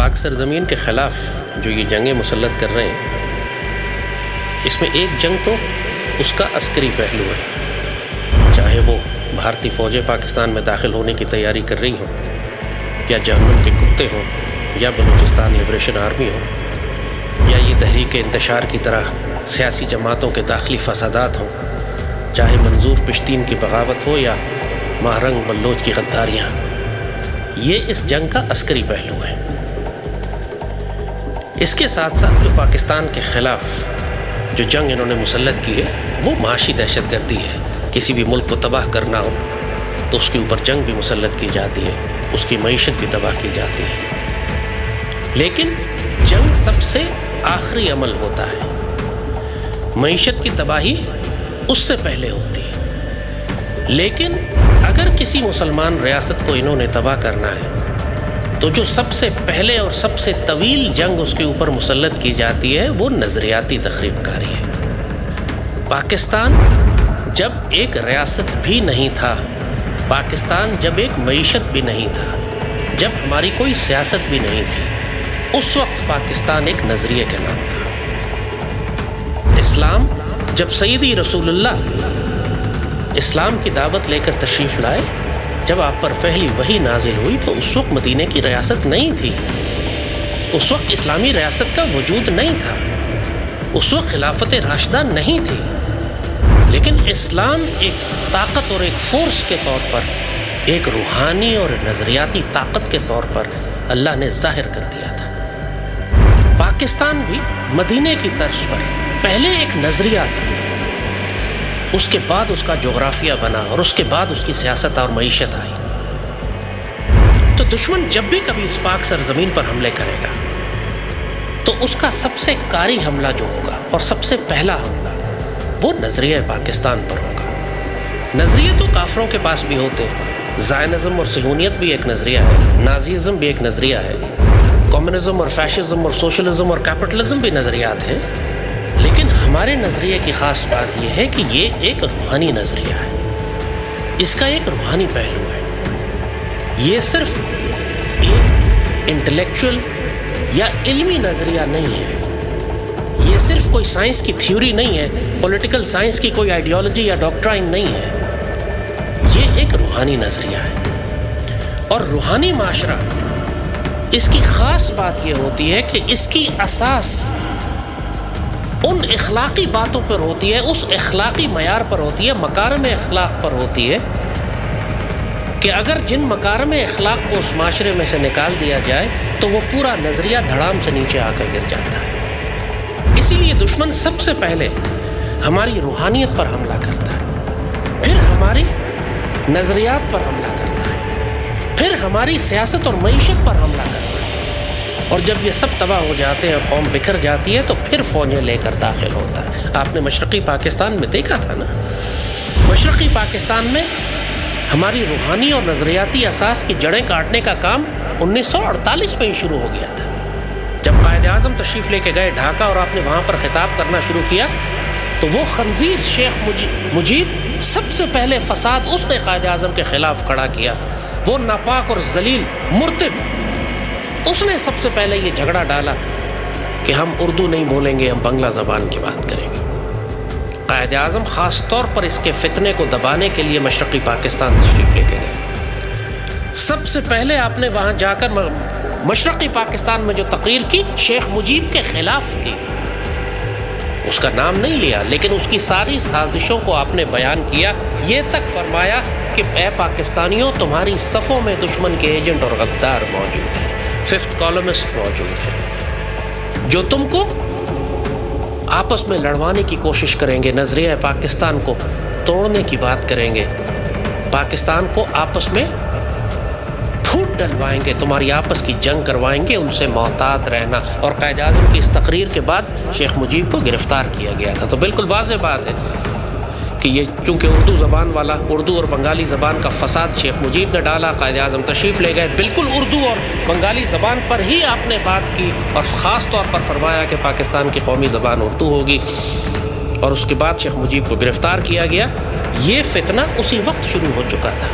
پاک سرزمین کے خلاف جو یہ جنگیں مسلط کر رہے ہیں، اس میں ایک جنگ تو اس کا عسکری پہلو ہے، چاہے وہ بھارتی فوجیں پاکستان میں داخل ہونے کی تیاری کر رہی ہوں، یا جہنم کے کتے ہوں، یا بلوچستان لبریشن آرمی ہو، یا یہ تحریک انتشار کی طرح سیاسی جماعتوں کے داخلی فسادات ہوں، چاہے منظور پشتین کی بغاوت ہو یا مہرنگ بلوچ کی غداریاں، یہ اس جنگ کا عسکری پہلو ہے۔ اس کے ساتھ ساتھ جو پاکستان کے خلاف جو جنگ انہوں نے مسلط کی ہے وہ معاشی دہشت گردی ہے۔ کسی بھی ملک کو تباہ کرنا ہو تو اس کے اوپر جنگ بھی مسلط کی جاتی ہے، اس کی معیشت بھی تباہ کی جاتی ہے، لیکن جنگ سب سے آخری عمل ہوتا ہے، معیشت کی تباہی اس سے پہلے ہوتی ہے۔ لیکن اگر کسی مسلمان ریاست کو انہوں نے تباہ کرنا ہے تو جو سب سے پہلے اور سب سے طویل جنگ اس کے اوپر مسلط کی جاتی ہے وہ نظریاتی تخریب کاری ہے۔ پاکستان جب ایک ریاست بھی نہیں تھا، پاکستان جب ایک معیشت بھی نہیں تھا، جب ہماری کوئی سیاست بھی نہیں تھی، اس وقت پاکستان ایک نظریے کا نام تھا۔ اسلام جب سیدی رسول اللہ اسلام کی دعوت لے کر تشریف لائے، جب آپ پر پہلی وحی نازل ہوئی تو اس وقت مدینہ کی ریاست نہیں تھی، اس وقت اسلامی ریاست کا وجود نہیں تھا، اس وقت خلافت راشدہ نہیں تھی، لیکن اسلام ایک طاقت اور ایک فورس کے طور پر، ایک روحانی اور نظریاتی طاقت کے طور پر اللہ نے ظاہر کر دیا تھا۔ پاکستان بھی مدینہ کی طرز پر پہلے ایک نظریہ تھا، اس کے بعد اس کا جغرافیہ بنا اور اس کے بعد اس کی سیاست اور معیشت آئی۔ تو دشمن جب بھی کبھی اس پاک سرزمین پر حملے کرے گا تو اس کا سب سے کاری حملہ جو ہوگا اور سب سے پہلا حملہ وہ نظریہ پاکستان پر ہوگا۔ نظریے تو کافروں کے پاس بھی ہوتے ہیں، زائنزم اور صہیونیت بھی ایک نظریہ ہے، نازیزم بھی ایک نظریہ ہے، کمیونزم اور فیشزم اور سوشلزم اور کیپٹلزم بھی نظریات ہیں، لیکن ہمارے نظریے کی خاص بات یہ ہے کہ یہ ایک روحانی نظریہ ہے، اس کا ایک روحانی پہلو ہے۔ یہ صرف ایک انٹلیکچوئل یا علمی نظریہ نہیں ہے، یہ صرف کوئی سائنس کی تھیوری نہیں ہے، پولیٹیکل سائنس کی کوئی آئیڈیالوجی یا ڈاکٹرائن نہیں ہے، یہ ایک روحانی نظریہ ہے۔ اور روحانی معاشرہ، اس کی خاص بات یہ ہوتی ہے کہ اس کی اساس ان اخلاقی باتوں پر ہوتی ہے، اس اخلاقی معیار پر ہوتی ہے، مکارم اخلاق پر ہوتی ہے کہ اگر جن مکارم اخلاق کو اس معاشرے میں سے نکال دیا جائے تو وہ پورا نظریہ دھڑام سے نیچے آ کر گر جاتا ہے۔ اسی لیے دشمن سب سے پہلے ہماری روحانیت پر حملہ کرتا ہے، پھر ہماری نظریات پر حملہ کرتا ہے، پھر ہماری سیاست اور معیشت پر حملہ کرتا ہے، اور جب یہ سب تباہ ہو جاتے ہیں اور قوم بکھر جاتی ہے تو پھر فوجیں لے کر داخل ہوتا ہے۔ آپ نے مشرقی پاکستان میں دیکھا تھا نا، مشرقی پاکستان میں ہماری روحانی اور نظریاتی اساس کی جڑیں کاٹنے کا کام 1948 میں ہی شروع ہو گیا تھا۔ جب قائد اعظم تشریف لے کے گئے ڈھاکہ اور آپ نے وہاں پر خطاب کرنا شروع کیا تو وہ خنزیر شیخ مجیب سب سے پہلے فساد اس نے قائد اعظم کے خلاف کھڑا کیا، وہ ناپاک اور ذلیل مرتد، اس نے سب سے پہلے یہ جھگڑا ڈالا کہ ہم اردو نہیں بولیں گے، ہم بنگلہ زبان کی بات کریں گے۔ قائد اعظم خاص طور پر اس کے فتنے کو دبانے کے لیے مشرقی پاکستان تشریف لے کے گئے۔ سب سے پہلے آپ نے وہاں جا کر مشرقی پاکستان میں جو تقریر کی شیخ مجیب کے خلاف کی، اس کا نام نہیں لیا لیکن اس کی ساری سازشوں کو آپ نے بیان کیا، یہ تک فرمایا کہ اے پاکستانیوں، تمہاری صفوں میں دشمن کے ایجنٹ اور غدار موجود ہیں، ففتھ کالمسٹ موجود ہیں، جو تم کو آپس میں لڑوانے کی کوشش کریں گے، نظریہ پاکستان کو توڑنے کی بات کریں گے، پاکستان کو آپس میں پھوٹ ڈلوائیں گے، تمہاری آپس کی جنگ کروائیں گے، ان سے محتاط رہنا۔ اور قائد اعظم کی اس تقریر کے بعد شیخ مجیب کو گرفتار کیا گیا تھا۔ تو بالکل واضح بات ہے کہ یہ چونکہ اردو زبان والا، اردو اور بنگالی زبان کا فساد شیخ مجیب نے ڈالا، قائد اعظم تشریف لے گئے، بالکل اردو اور بنگالی زبان پر ہی آپ نے بات کی اور خاص طور پر فرمایا کہ پاکستان کی قومی زبان اردو ہوگی، اور اس کے بعد شیخ مجیب کو گرفتار کیا گیا۔ یہ فتنہ اسی وقت شروع ہو چکا تھا۔